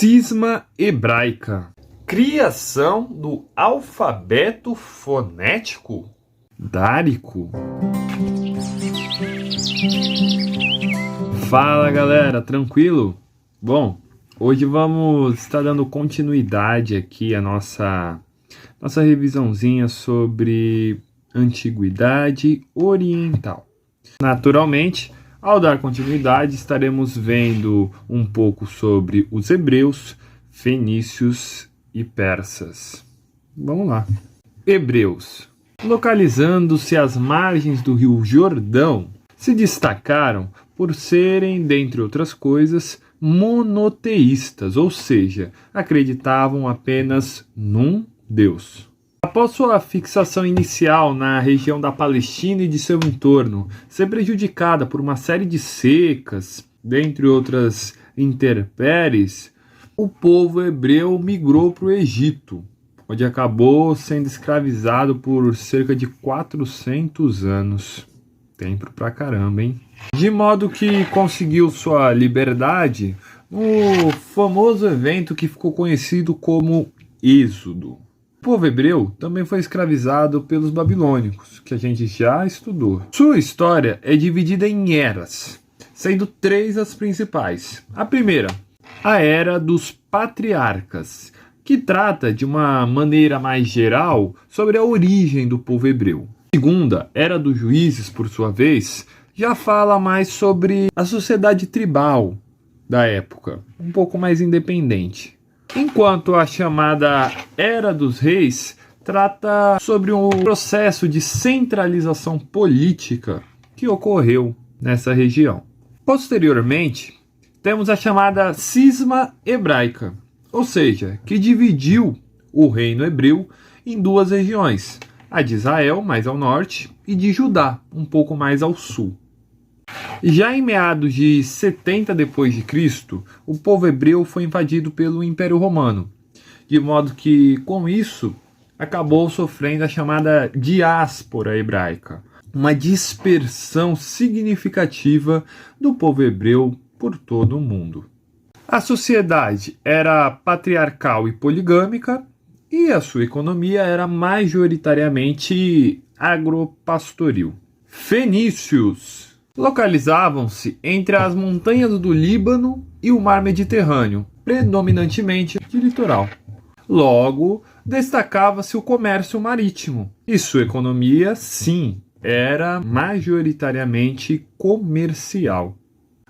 Cisma hebraica. Criação do alfabeto fonético dárico. Fala galera, tranquilo? Bom, hoje vamos estar dando continuidade aqui à nossa revisãozinha sobre antiguidade oriental. Naturalmente, ao dar continuidade, estaremos vendo um pouco sobre os hebreus, fenícios e persas. Vamos lá. Hebreus. Localizando-se às margens do rio Jordão, se destacaram por serem, dentre outras coisas, monoteístas, ou seja, acreditavam apenas num Deus. Após sua fixação inicial na região da Palestina e de seu entorno, ser prejudicada por uma série de secas, dentre outras intempéries, o povo hebreu migrou para o Egito, onde acabou sendo escravizado por cerca de 400 anos. Tempo pra caramba, hein? De modo que conseguiu sua liberdade no famoso evento que ficou conhecido como Êxodo. O povo hebreu também foi escravizado pelos babilônicos, que a gente já estudou. Sua história é dividida em eras, sendo 3 as principais. A primeira, a Era dos Patriarcas, que trata de uma maneira mais geral sobre a origem do povo hebreu. A segunda, Era dos Juízes, por sua vez, já fala mais sobre a sociedade tribal da época, um pouco mais independente. Enquanto a chamada Era dos Reis trata sobre um processo de centralização política que ocorreu nessa região. Posteriormente, temos a chamada Cisma hebraica, ou seja, que dividiu o reino hebreu em 2 regiões, a de Israel, mais ao norte, e de Judá, um pouco mais ao sul. Já em meados de 70 d.C., o povo hebreu foi invadido pelo Império Romano, de modo que, com isso, acabou sofrendo a chamada diáspora hebraica, uma dispersão significativa do povo hebreu por todo o mundo. A sociedade era patriarcal e poligâmica, e a sua economia era majoritariamente agropastoril. Fenícios localizavam-se entre as montanhas do Líbano e o mar Mediterrâneo, predominantemente de litoral. Logo, destacava-se o comércio marítimo, e sua economia, sim, era majoritariamente comercial.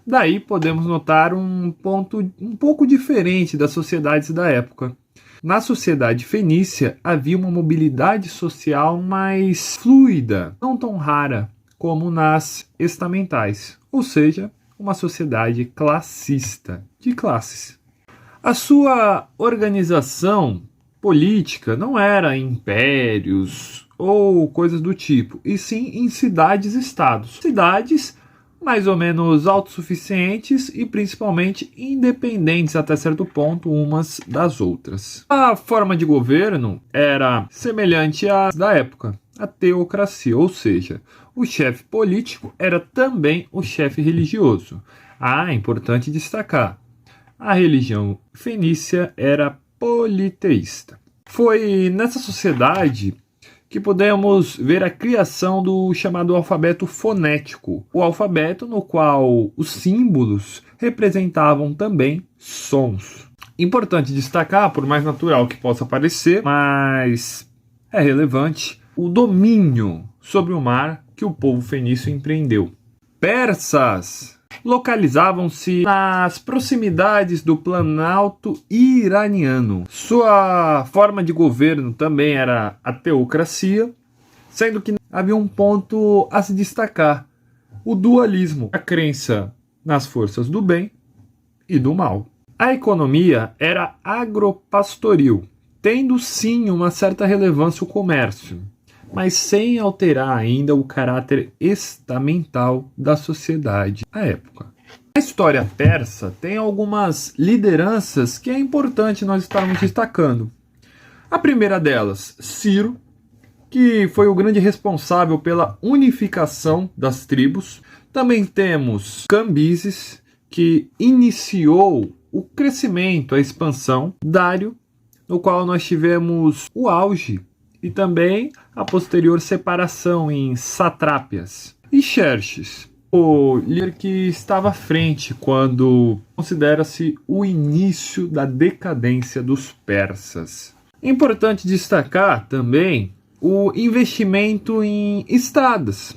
Daí podemos notar um ponto um pouco diferente das sociedades da época. Na sociedade fenícia havia uma mobilidade social mais fluida, não tão rara como nas estamentais, ou seja, uma sociedade classista, de classes. A sua organização política não era em impérios ou coisas do tipo, e sim em cidades-estados. Cidades mais ou menos autossuficientes e principalmente independentes até certo ponto umas das outras. A forma de governo era semelhante à da época, a teocracia, ou seja, o chefe político era também o chefe religioso. É importante destacar, a religião fenícia era politeísta. Foi nessa sociedade que podemos ver a criação do chamado alfabeto fonético, o alfabeto no qual os símbolos representavam também sons. Importante destacar, por mais natural que possa parecer, mas é relevante, o domínio sobre o mar que o povo fenício empreendeu. Persas localizavam-se nas proximidades do Planalto iraniano. Sua forma de governo também era a teocracia, sendo que havia um ponto a se destacar: o dualismo, a crença nas forças do bem e do mal. A economia era agropastoril, tendo sim uma certa relevância o comércio, mas sem alterar ainda o caráter estamental da sociedade à época. A história persa tem algumas lideranças que é importante nós estarmos destacando. A primeira delas, Ciro, que foi o grande responsável pela unificação das tribos. Também temos Cambises, que iniciou o crescimento, a expansão. Dário, no qual nós tivemos o auge e também a posterior separação em satrápias. E Xerxes, o líder que estava à frente quando considera-se o início da decadência dos persas. Importante destacar também o investimento em estradas,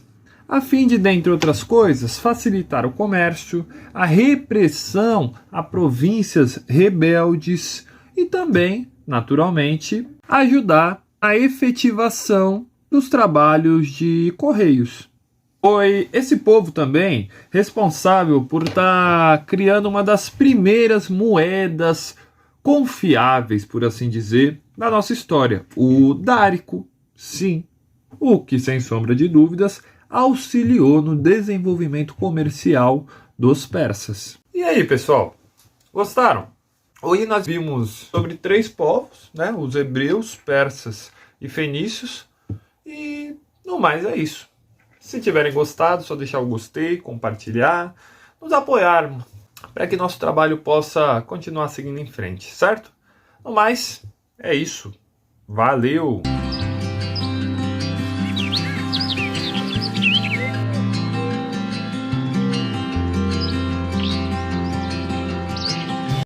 a fim de, dentre outras coisas, facilitar o comércio, a repressão a províncias rebeldes e também, naturalmente, ajudar a efetivação dos trabalhos de correios. Foi esse povo também responsável por estar criando uma das primeiras moedas confiáveis, por assim dizer, da nossa história, o dárico, sim, o que, sem sombra de dúvidas, auxiliou no desenvolvimento comercial dos persas. E aí, pessoal, gostaram? Hoje nós vimos sobre 3 povos, né? Os hebreus, persas e fenícios, e no mais é isso. Se tiverem gostado, só deixar o gostei, compartilhar, nos apoiar para que nosso trabalho possa continuar seguindo em frente, certo? No mais, é isso. Valeu!